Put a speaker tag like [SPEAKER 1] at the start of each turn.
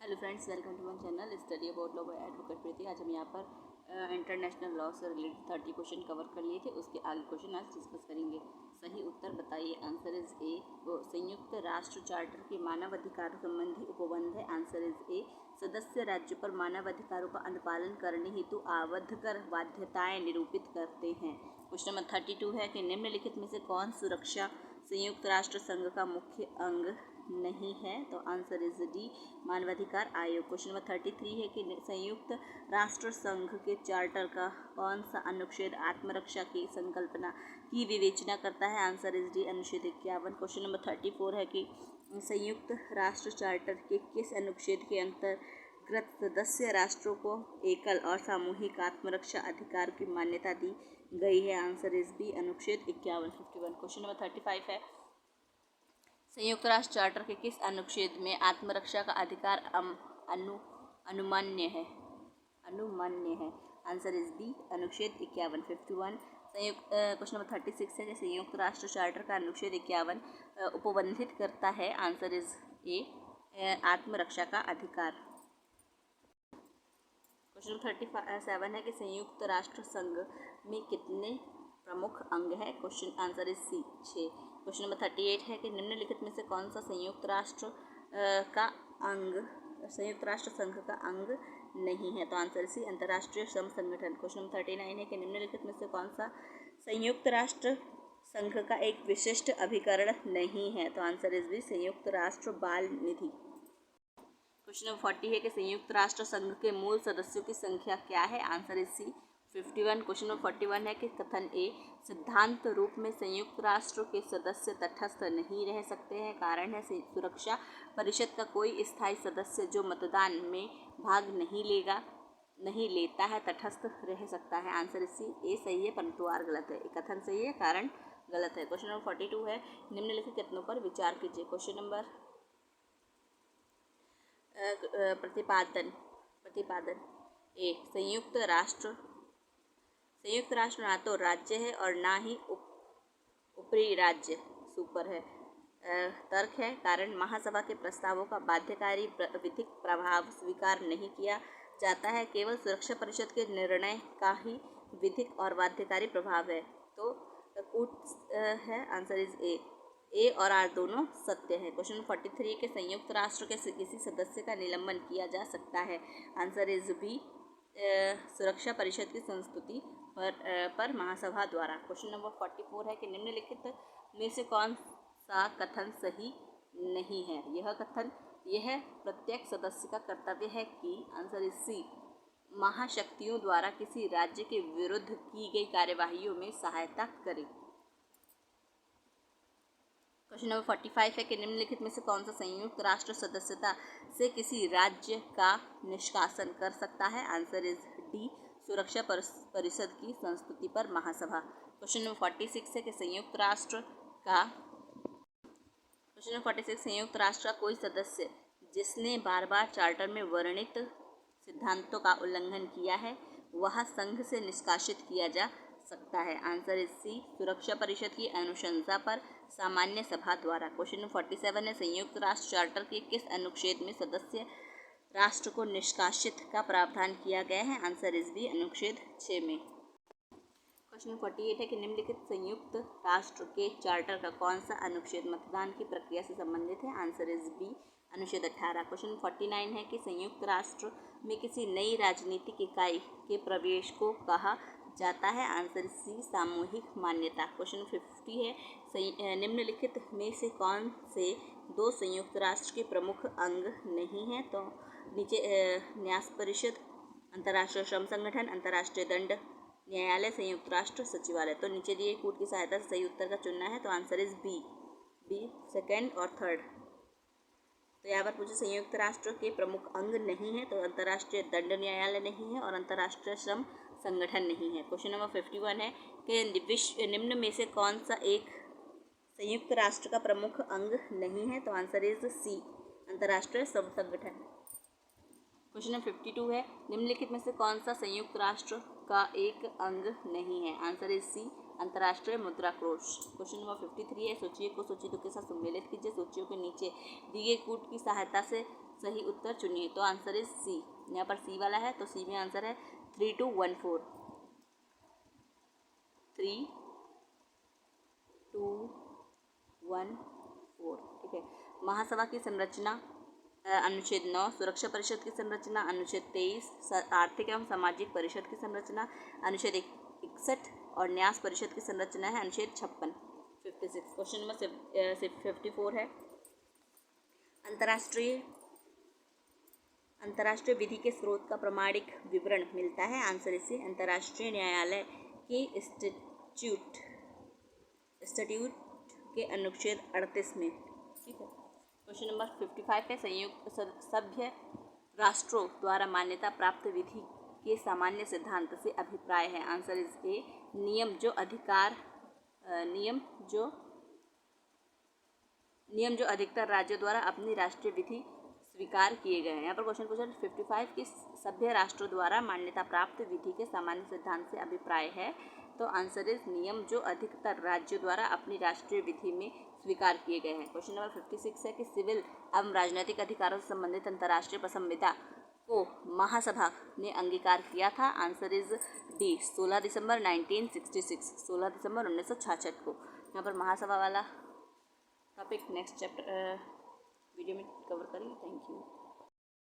[SPEAKER 1] Hello friends, welcome to my channel study about law by advocate Preeti. आज हम यहाँ पर इंटरनेशनल लॉ से रिलेटेड 30 क्वेश्चन कवर कर लिए थे। उसके आगे क्वेश्चन आज डिस्कस करेंगे। सही उत्तर बताइए। Answer is a. संयुक्त राष्ट्र चार्टर के मानव अधिकारों संबंधी उपबंध है। Answer is a. सदस्य राज्यों पर मानव अधिकारों का अनुपालन करने हेतु आबद्ध कर बाध्यताएं निरूपित करते हैं। क्वेश्चन नंबर 32 है कि निम्नलिखित में से कौन सुरक्षा संयुक्त राष्ट्र संघ का मुख्य अंग नहीं है? तो आंसर इज डी, मानवाधिकार आयोग। क्वेश्चन नंबर 33 है कि संयुक्त राष्ट्र संघ के चार्टर का कौन सा अनुच्छेद आत्मरक्षा की संकल्पना की विवेचना करता है? आंसर इज डी, अनुच्छेद 51। क्वेश्चन नंबर 34 है कि संयुक्त राष्ट्र चार्टर के किस अनुच्छेद के अंतर्गत सदस्य राष्ट्रों को एकल और सामूहिक आत्मरक्षा अधिकार की मान्यता दी गई है? आंसर इज बी, अनुच्छेद 51। क्वेश्चन नंबर 35 है संयुक्त राष्ट्र चार्टर के किस अनुच्छेद में आत्मरक्षा का अधिकार अनुमान्य है? आंसर इज बी, अनुच्छेद 51। संयुक्त क्वेश्चन नंबर 36 है कि संयुक्त राष्ट्र चार्टर का अनुच्छेद 51 उपबंधित करता है? आंसर इज ए, आत्मरक्षा का अधिकार। क्वेश्चन नंबर 37 है कि संयुक्त राष्ट्र संघ में कितने प्रमुख अंग है? Question answer is C, 6। क्वेश्चन नंबर 38 है कि निम्नलिखित में से कौन सा संयुक्त राष्ट्र संघ का अंग नहीं है? तो आंसर सी, अंतर्राष्ट्रीय श्रम संगठन। क्वेश्चन नंबर 39 है कि निम्नलिखित में से कौन सा संयुक्त राष्ट्र संघ का एक विशिष्ट अभिकरण नहीं है? तो आंसर इज बी, संयुक्त राष्ट्र बाल निधि। क्वेश्चन नंबर 40 है कि संयुक्त राष्ट्र संघ के मूल सदस्यों की संख्या क्या है? Answer is C, 51। क्वेश्चन नंबर 41 है कि कथन ए सिद्धांत रूप में संयुक्त राष्ट्र के सदस्य तटस्थ नहीं रह सकते हैं। कारण है सुरक्षा परिषद का कोई स्थायी सदस्य जो मतदान में भाग नहीं लेता है तटस्थ रह सकता है। आंसर सी, ए सही है परंतु आर गलत है। कथन सही है, कारण गलत है। क्वेश्चन नंबर 42 है निम्नलिखित कथनों पर विचार कीजिए। क्वेश्चन नंबर प्रतिपादन ए संयुक्त राष्ट्र ना तो राज्य है और ना ही ऊपरी राज्य सुपर है। तर्क है कारण महासभा के प्रस्तावों का बाध्यकारी विधिक प्रभाव स्वीकार नहीं किया जाता है। केवल सुरक्षा परिषद के निर्णय का ही विधिक और बाध्यकारी प्रभाव है। तो कूट है। आंसर इज ए और आर दोनों सत्य है। क्वेश्चन 43 के संयुक्त राष्ट्र के किसी सदस्य का निलंबन किया जा सकता है? आंसर इज बी, सुरक्षा परिषद की संस्तुति पर महासभा द्वारा। क्वेश्चन नंबर 44 है कि निम्नलिखित में से कौन सा कथन सही नहीं है? यह प्रत्येक सदस्य का कर्तव्य है कि आंसर इज सी, महाशक्तियों द्वारा किसी राज्य के विरुद्ध की गई कार्यवाहियों में सहायता करे। क्वेश्चन नंबर 45 है कि निम्नलिखित में से कौन सा संयुक्त राष्ट्र सदस्यता से किसी राज्य का निष्कासन कर सकता है? आंसर इज डी, सुरक्षा परिषद की संस्तुति पर महासभा। क्वेश्चन नंबर 46 है कि संयुक्त राष्ट्र का कोई सदस्य जिसने बार बार चार्टर में वर्णित सिद्धांतों का उल्लंघन किया है वह संघ से निष्कासित किया जा सकता है। आंसर इज सी, सुरक्षा परिषद की अनुशंसा पर सामान्य सभा द्वारा। क्वेश्चन नंबर 47 है संयुक्त राष्ट्र चार्टर के किस अनुच्छेद में सदस्य राष्ट्र को निष्कासित का प्रावधान किया गया है? आंसर इज बी, अनुच्छेद 6 में। क्वेश्चन नंबर 48 है कि निम्नलिखित संयुक्त राष्ट्र के चार्टर का कौन सा अनुच्छेद मतदान की प्रक्रिया से संबंधित है? आंसर इज बी, अनुच्छेद 18। क्वेश्चन नंबर 49 है कि संयुक्त राष्ट्र में किसी नई राजनीतिक इकाई के प्रवेश को कहा जाता है? आंसर सी, सामूहिक मान्यता। क्वेश्चन 50 है निम्नलिखित में से कौन से दो संयुक्त राष्ट्र के प्रमुख अंग नहीं हैं? तो नीचे न्यास परिषद, अंतर्राष्ट्रीय श्रम संगठन, अंतर्राष्ट्रीय दंड न्यायालय, संयुक्त राष्ट्र सचिवालय। तो नीचे दिए कूट की सहायता से सही उत्तर का चुनना है। तो आंसर इज बी, सेकेंड और थर्ड। तो यहाँ पर पूछे संयुक्त राष्ट्र के प्रमुख अंग नहीं है, तो अंतर्राष्ट्रीय दंड न्यायालय नहीं है और अंतर्राष्ट्रीय श्रम संगठन नहीं है। क्वेश्चन नंबर 51 है कि निम्न में से कौन सा एक संयुक्त राष्ट्र का प्रमुख अंग नहीं है? तो आंसर इज सी, अंतर्राष्ट्रीय श्रम संगठन। क्वेश्चन नंबर 52 है निम्नलिखित में से कौन सा संयुक्त राष्ट्र का एक अंग नहीं है? आंसर इज सी, अंतर्राष्ट्रीय मुद्रा कोष। क्वेश्चन नंबर 53 है, सूचियों को सूचियों के साथ सम्मिलित कीजिए, सूचियों के नीचे दिए गए कूट की सहायता से सही उत्तर चुनिए। तो आंसर इज सी, यहाँ पर सी वाला है, तो सी में आंसर है 3214, 3214, ठीक है। महासभा की संरचना, अनुच्छेद 9, सुरक्षा परिषद की संरचना अनुच्छेद 23, आर्थिक एवं सामाजिक परिषद की संरचना अनुच्छेद 61 और न्यास परिषद की संरचना है अनुच्छेद 56। 56 क्वेश्चन नंबर 54 है, अंतर्राष्ट्रीय विधि के स्रोत का प्रमाणिक विवरण मिलता है। आंसर इससे अंतर्राष्ट्रीय न्यायालय के स्टैट्यूट के अनुच्छेद 38 में, ठीक है। क्वेश्चन नंबर 55 है, संयुक्त सभ्य राष्ट्रों द्वारा मान्यता प्राप्त विधि के सामान्य सिद्धांत से अभिप्राय है। आंसर इज ए, नियम जो अधिकतर राज्यों द्वारा अपनी राष्ट्रीय विधि स्वीकार किए गए हैं। यहाँ पर क्वेश्चन पूछा 55 की सभ्य राष्ट्रों द्वारा मान्यता प्राप्त विधि के सामान्य सिद्धांत से अभिप्राय है, तो आंसर इज नियम जो अधिकतर राज्यों द्वारा अपनी राष्ट्रीय विधि में स्वीकार किए गए हैं। क्वेश्चन नंबर 56 है कि सिविल एवं राजनीतिक अधिकारों से संबंधित अंतर्राष्ट्रीय संविदा को महासभा ने अंगीकार किया था। आंसर इज डी, 16 दिसंबर 1966, 16 दिसंबर 1966 को। यहाँ पर महासभा वाला टॉपिक नेक्स्ट चैप्टर वीडियो में कवर करेंगे। Thank you.